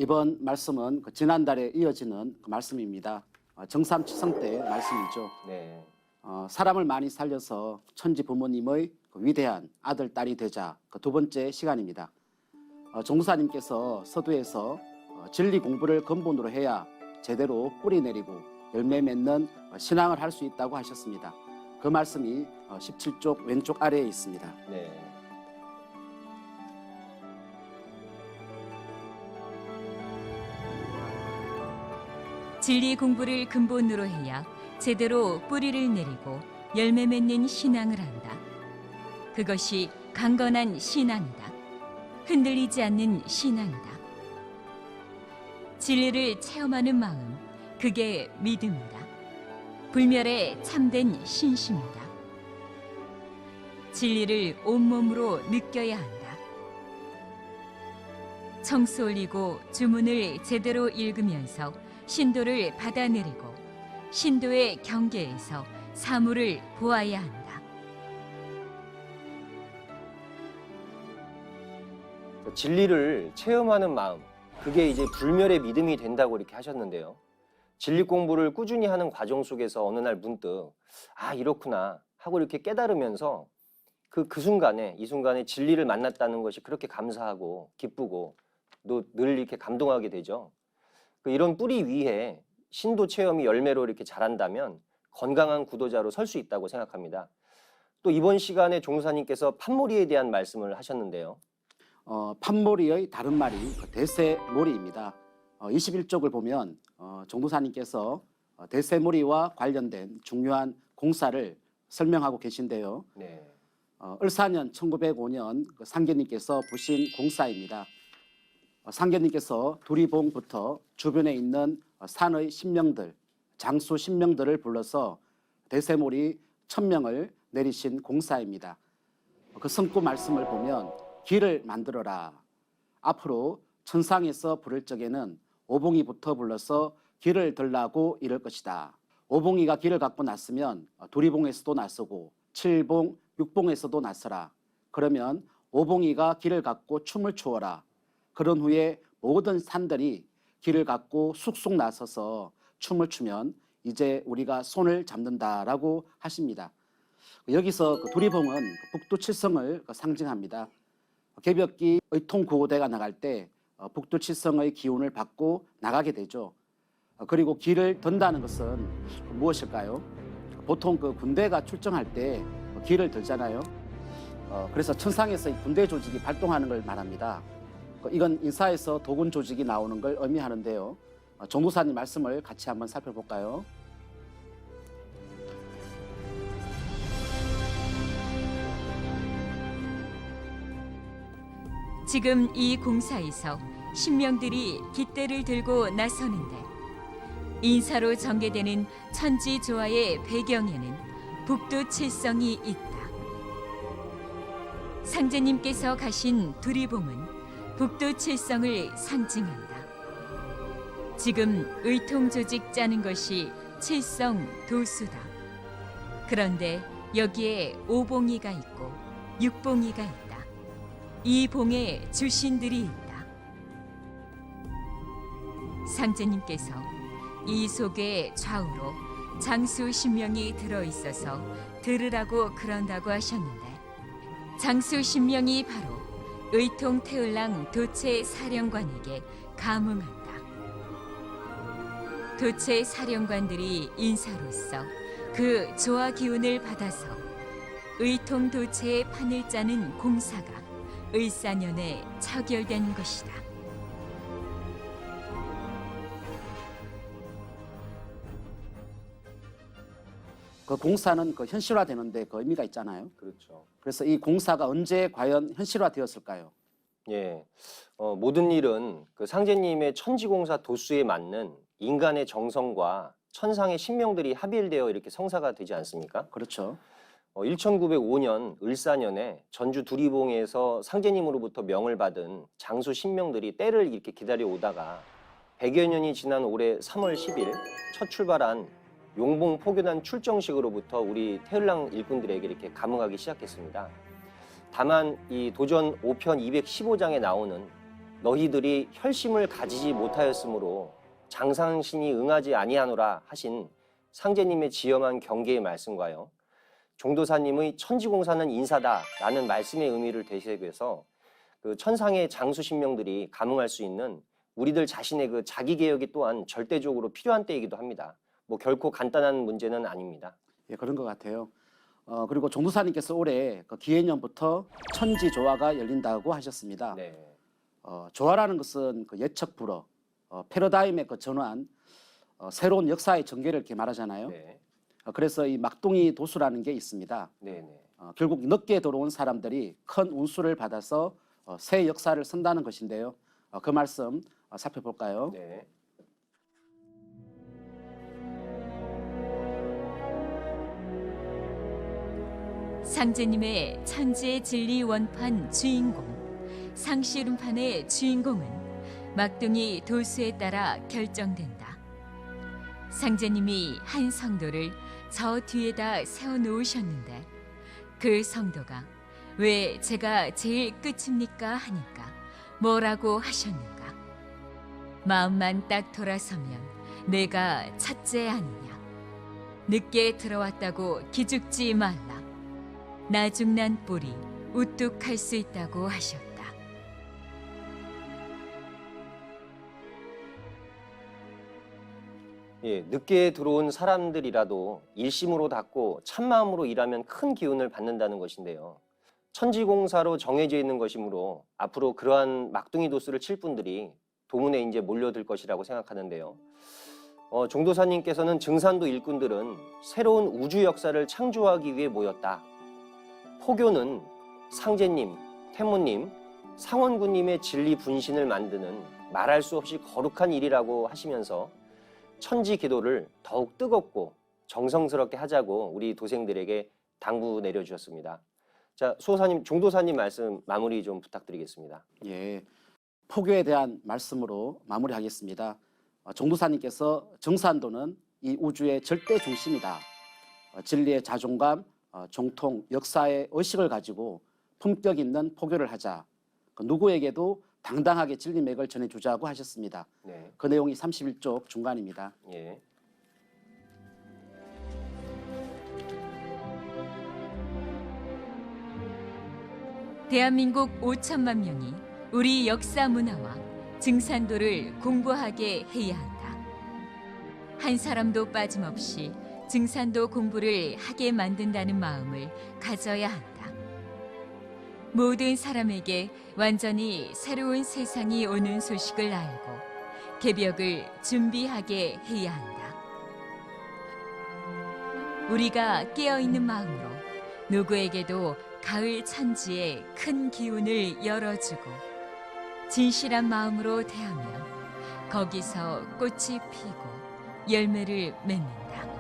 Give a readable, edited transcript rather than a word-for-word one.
이번 말씀은 지난달에 이어지는 말씀입니다. 정삼치성 때 말씀이죠. 네. 사람을 많이 살려서 천지 부모님의 위대한 아들, 딸이 되자 두 번째 시간입니다. 종사님께서 서두에서 진리 공부를 근본으로 해야 제대로 뿌리 내리고 열매 맺는 신앙을 할 수 있다고 하셨습니다. 그 말씀이 17쪽 왼쪽 아래에 있습니다. 네. 진리 공부를 근본으로 해야 제대로 뿌리를 내리고 열매 맺는 신앙을 한다. 그것이 강건한 신앙이다. 흔들리지 않는 신앙이다. 진리를 체험하는 마음, 그게 믿음이다. 불멸에 참된 신심이다. 진리를 온몸으로 느껴야 한다. 청수 올리고 주문을 제대로 읽으면서 신도를 받아내리고 신도의 경계에서 사물을 보아야 한다. 진리를 체험하는 마음, 그게 이제 불멸의 믿음이 된다고 이렇게 하셨는데요. 진리 공부를 꾸준히 하는 과정 속에서 어느 날 문득 이렇구나 하고 이렇게 깨달으면서 이 순간에 진리를 만났다는 것이 그렇게 감사하고 기쁘고 또 늘 이렇게 감동하게 되죠. 이런 뿌리 위에 신도 체험이 열매로 이렇게 자란다면 건강한 구도자로 설 수 있다고 생각합니다. 또 이번 시간에 종사님께서 판모리에 대한 말씀을 하셨는데요. 판모리의 다른 말이 대세모리입니다. 21쪽을 보면 종도사님께서 대세모리와 관련된 중요한 공사를 설명하고 계신데요. 네. 을사년 1905년 상계님께서 보신 공사입니다. 상계님께서 두리봉부터 주변에 있는 산의 신명들, 장수 신명들을 불러서 대세모리 1000명을 내리신 공사입니다. 그 성구 말씀을 보면 길을 만들어라. 앞으로 천상에서 부를 적에는 오봉이부터 불러서 길을 들라고 이럴 것이다. 오봉이가 길을 갖고 났으면 두리봉에서도 나서고 7봉, 6봉에서도 나서라. 그러면 오봉이가 길을 갖고 춤을 추어라. 그런 후에 모든 산들이 길을 갖고 쑥쑥 나서서 춤을 추면 이제 우리가 손을 잡는다라고 하십니다. 여기서 두리봉은 북두칠성을 상징합니다. 개벽기 의통구호대가 나갈 때 북두칠성의 기운을 받고 나가게 되죠. 그리고 길을 든다는 것은 무엇일까요? 보통 군대가 출정할 때 길을 들잖아요. 그래서 천상에서 군대 조직이 발동하는 걸 말합니다. 이건 인사에서 도군 조직이 나오는 걸 의미하는데요. 종도사님 말씀을 같이 한번 살펴볼까요? 지금 이 공사에서 신명들이 깃대를 들고 나서는데 인사로 전개되는 천지조화의 배경에는 북두칠성이 있다. 상제님께서 가신 두리봉은 북두칠성을 상징한다. 지금 의통조직 짜는 것이 칠성도수다. 그런데 여기에 오봉이가 있고 육봉이가 있다. 이 봉에 주신들이 있다. 상제님께서 이 속에 좌우로 장수 신명이 들어있어서 들으라고 그런다고 하셨는데 장수 신명이 바로 의통태을랑 도체 사령관에게 감응한다. 도체 사령관들이 인사로서 그 조화 기운을 받아서 의통도체의 판을 짜는 공사가 을사년에 처결된 것이다. 그 공사는 현실화되는데 의미가 있잖아요. 그렇죠. 그래서 이 공사가 언제 과연 현실화되었을까요? 예. 모든 일은 상제님의 천지공사 도수에 맞는 인간의 정성과 천상의 신명들이 합일되어 이렇게 성사가 되지 않습니까? 그렇죠. 1905년 을사년에 전주 두리봉에서 상제님으로부터 명을 받은 장수 신명들이 때를 이렇게 기다려 오다가 100여 년이 지난 올해 3월 10일 첫 출발한 용봉 포교단 출정식으로부터 우리 태을랑 일꾼들에게 이렇게 감응하기 시작했습니다. 다만 이 도전 5편 215장에 나오는 너희들이 혈심을 가지지 못하였으므로 장상신이 응하지 아니하노라 하신 상제님의 지엄한 경계의 말씀과요, 종도사님의 천지공사는 인사다라는 말씀의 의미를 되새겨서 그 천상의 장수신명들이 감흥할 수 있는 우리들 자신의 그 자기개혁이 또한 절대적으로 필요한 때이기도 합니다. 뭐 결코 간단한 문제는 아닙니다. 예, 그런 것 같아요. 그리고 종도사님께서 올해 그 기해년부터 천지조화가 열린다고 하셨습니다. 네. 조화라는 것은 그 예측 불허, 패러다임의 그 전환, 새로운 역사의 전개를 이렇게 말하잖아요. 네. 그래서 이 막둥이 도수라는 게 있습니다. 네. 네. 결국 늦게 들어온 사람들이 큰 운수를 받아서 새 역사를 선다는 것인데요. 그 말씀 살펴볼까요? 네. 상제님의 천지의 진리 원판 주인공, 상시름판의 주인공은 막둥이 도수에 따라 결정된다. 상제님이 한 성도를 저 뒤에다 세워놓으셨는데 그 성도가 왜 제가 제일 끝입니까 하니까 뭐라고 하셨는가? 마음만 딱 돌아서면 내가 첫째 아니냐. 늦게 들어왔다고 기죽지 말라. 나중난 뿔이 우뚝할 수 있다고 하셨다. 예, 늦게 들어온 사람들이라도 일심으로 닦고 참마음으로 일하면 큰 기운을 받는다는 것인데요. 천지공사로 정해져 있는 것이므로 앞으로 그러한 막둥이 도수를 칠 분들이 도문에 이제 몰려들 것이라고 생각하는데요. 종도사님께서는 증산도 일꾼들은 새로운 우주 역사를 창조하기 위해 모였다. 포교는 상제님, 태모님, 상원군님의 진리 분신을 만드는 말할 수 없이 거룩한 일이라고 하시면서 천지 기도를 더욱 뜨겁고 정성스럽게 하자고 우리 도생들에게 당부 내려주셨습니다. 자, 수호사님, 종도사님 말씀 마무리 좀 부탁드리겠습니다. 예, 포교에 대한 말씀으로 마무리하겠습니다. 종도사님께서 정산도는 이 우주의 절대 중심이다. 진리의 자존감, 정통, 역사의 의식을 가지고 품격 있는 포교를 하자. 누구에게도 당당하게 진리맥을 전해주자고 하셨습니다. 네. 그 내용이 31쪽 중간입니다. 예. 대한민국 5천만 명이 우리 역사 문화와 증산도를 공부하게 해야 한다. 한 사람도 빠짐없이 증산도 공부를 하게 만든다는 마음을 가져야 한다. 모든 사람에게 완전히 새로운 세상이 오는 소식을 알고 개벽을 준비하게 해야 한다. 우리가 깨어있는 마음으로 누구에게도 가을 천지에 큰 기운을 열어주고 진실한 마음으로 대하면 거기서 꽃이 피고 열매를 맺는다.